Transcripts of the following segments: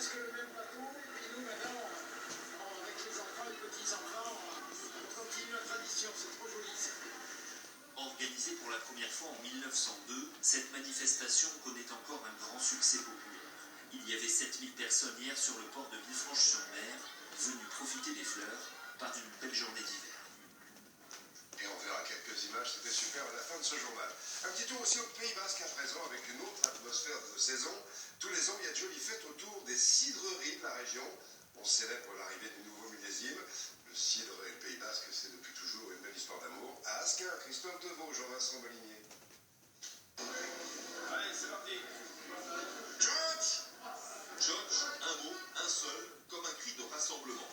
presque le même plateau. Et puis nous, maintenant, avec les enfants, les petits-enfants, on continue la tradition. C'est trop joli, ça. Organisée pour la première fois en 1902, cette manifestation connaît encore un grand succès populaire. Il y avait 7000 personnes hier sur le port de Villefranche-sur-Mer, venues profiter des fleurs par une belle journée d'hiver. Et on verra quelques images, c'était super à la fin de ce journal. Un petit tour aussi au Pays Basque à présent avec une autre atmosphère de saison. Tous les ans, il y a de jolies fêtes autour des cidreries de la région. On célèbre l'arrivée du nouveau millésime. Le cidre et le Pays Basque, c'est depuis toujours une belle histoire d'amour. À Asquin, Christophe Deveau, Jean-Vincent Molinier. Allez, c'est parti. George, un mot, un seul, comme un cri de rassemblement.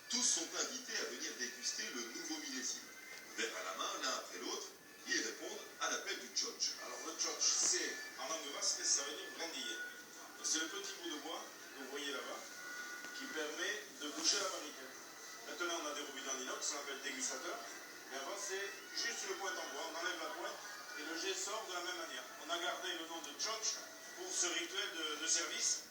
Tous sont invités à venir déguster le nouveau millésime. Verre à la main, l'un après l'autre, ils répondent à l'appel du George. Alors le George, c'est en langue basque, ça veut dire brindille. C'est le petit bout de bois que vous voyez là-bas qui permet de boucher la barrique. Maintenant, on a des robinets en inox, on appelle dégustateur. Mais avant, c'est juste le pointe en bois. On enlève la pointe et le jet sort de la même manière. On a gardé le nom de George pour ce rituel de service.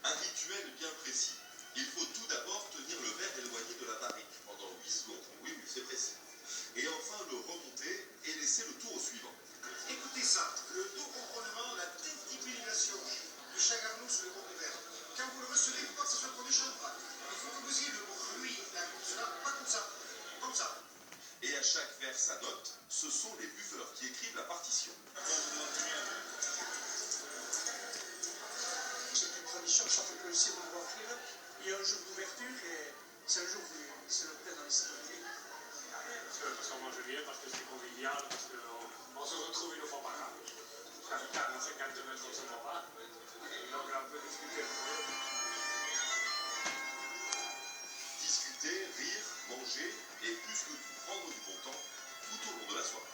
Un rituel bien précis. Il faut tout d'abord tenir le verre éloigné de la barrique pendant 8 secondes. Oui, c'est précis. Et enfin le remonter et laisser le tour au suivant. Écoutez ça, le doux ronronnement, la déstipulation du chagarnou sur le bord du verre. Quand vous le recevez, il ne faut pas que ce soit trop méchant. Il faut que vous ayez le bruit, là, comme cela, pas comme ça, comme ça. Et à chaque verre sa note, ce sont les buveurs qui écrivent la partition. C'est une tradition qui s'appelle le cidre de Bois-Fil. Il y a un jour d'ouverture et c'est un jour où c'est le plein dans les cidreries. Parce qu'on mange bien, parce que c'est convivial, parce qu'on se retrouve une fois par an. J'habite à 50 mètres de ce moment-là. Donc là, on peut discuter un peu. Discuter, rire, manger et plus que tout prendre du bon temps tout au long de la soirée.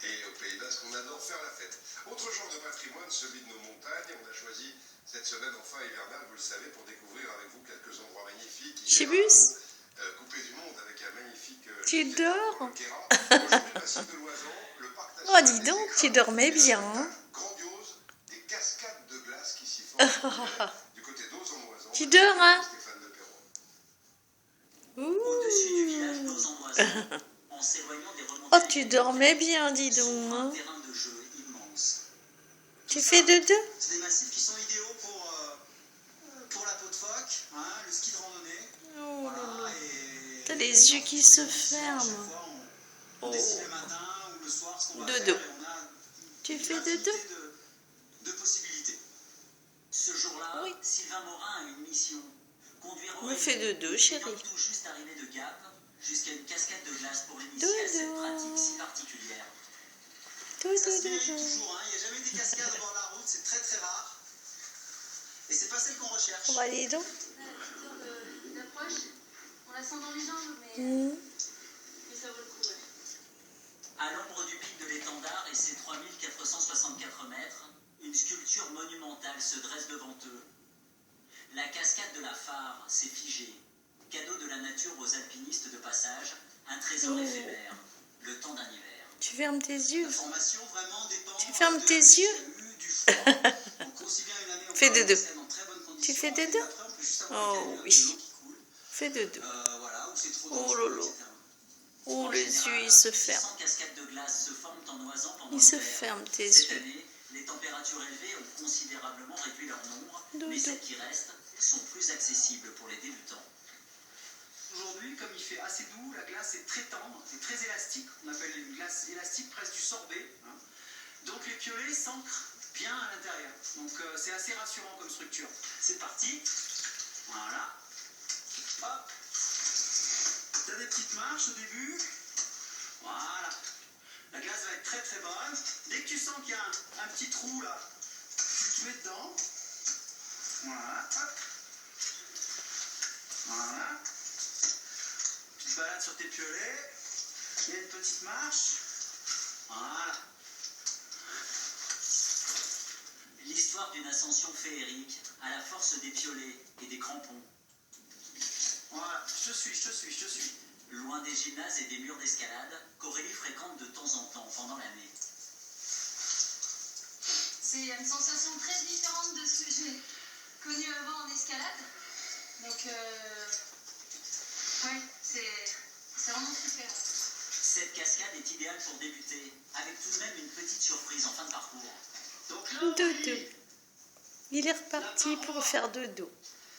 Et au Pays Basque, on adore faire la fête. Autre genre de patrimoine, celui de nos montagnes. On a choisi cette semaine enfin hivernale, vous le savez, pour découvrir avec vous quelques endroits magnifiques. Chibus, Coupé du monde avec un magnifique... tu dors? Aujourd'hui, le massif de l'Oison, le parc Oh, national dis des donc, tu Écrins, dormais bien. un spectacle grandiose, des cascades de glace qui s'y forment du côté d'Auzon-Oison. Tu dors, hein? Stéphane de Perron. Ouh. Au-dessus du village d'Auzon-Oison, en s'éloignant des remontées. Oh, tu dormais bien, dis donc. S'ouvre un Hein. terrain de jeu immense. Tu fais de deux? C'est des massifs qui sont idéaux pour la peau de phoque, hein, le ski de randonnée. Oh là Voilà, là. et T'as les yeux qui se ferment. à chaque fois, on Oh. décide le matin ou le soir ce qu'on va Dodo. faire et on a Tu une fais infinité dodo? de possibilités. Ce jour-là, Oui. Sylvain Morin a une mission. Conduire Me fais dodo, chérie. ayant tout juste arrivé de Gap jusqu'à une cascade de glace pour l'initier à cette Dodo. pratique si particulière. Dodo, Ça se mérite dodo. toujours, hein. Il n'y a jamais des cascades au bord de la route, c'est très très rare. Et c'est pas celle qu'on recherche. On va aller donc. D'approche, on la sent dans les jambes, mais Mmh. ça vaut le coup. Ouais. À l'ombre du pic de l'étendard et ses 3464 mètres, une sculpture monumentale se dresse devant eux. La cascade de la Phare s'est figée. Cadeau de la nature aux alpinistes de passage, un trésor Oh. éphémère, le temps d'un hiver. Tu fermes tes yeux. La formation vraiment dépend Tu fermes de tes la yeux. CMU, du froid. Donc aussi bien une année au Fais Parlement dodo. national en très bonnes conditions, Tu fais et dodo? après, on peut juste avoir Oh, des canaux, oui. de l'eau qui coule. Fais dodo. Voilà, où c'est trop Oh dangereux, lolo. etc. Oh, En les général, yeux, ils se 600 ferment. cascades de glace se forment en Oison pendant Ils se l'hiver. ferment, tes Cette yeux. année, les températures élevées ont considérablement réduit leur nombre, Dodo. mais celles qui restent sont plus accessibles pour les débutants. Aujourd'hui, comme il fait assez doux, la glace est très tendre et très élastique. On appelle une glace élastique, presque du sorbet, hein. Donc les piolets s'ancrent bien à l'intérieur. Donc c'est assez rassurant comme structure. C'est parti. Voilà. Hop. T'as des petites marches au début. Voilà. La glace va être très très bonne. Dès que tu sens qu'il y a un petit trou là, tu te mets dedans. Voilà. Hop. Voilà. Tu te balades sur tes piolets. Il y a une petite marche. Voilà. L'histoire d'une ascension féerique à la force des piolets et des crampons. Voilà. Je te suis. Loin des gymnases et des murs d'escalade, qu'Aurélie fréquente de temps en temps pendant l'année. C'est une sensation très différente de ce que j'ai connu avant en escalade. Donc, ouais, c'est vraiment super. Cette cascade est idéale pour débuter, avec tout de même une petite surprise en fin de parcours. Donc là, Dodo. Il est reparti pour faire dodo.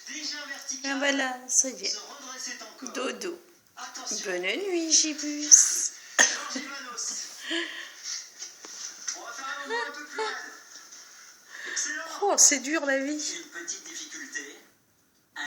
déjà Ah vertical, voilà, ça y est. se redresser encore. Dodo. Attention, Bonne nuit, Gibus. Georges Ivanos. On va faire un moment un peu plus raide. Excellent. Oh, c'est dur la vie. Une petite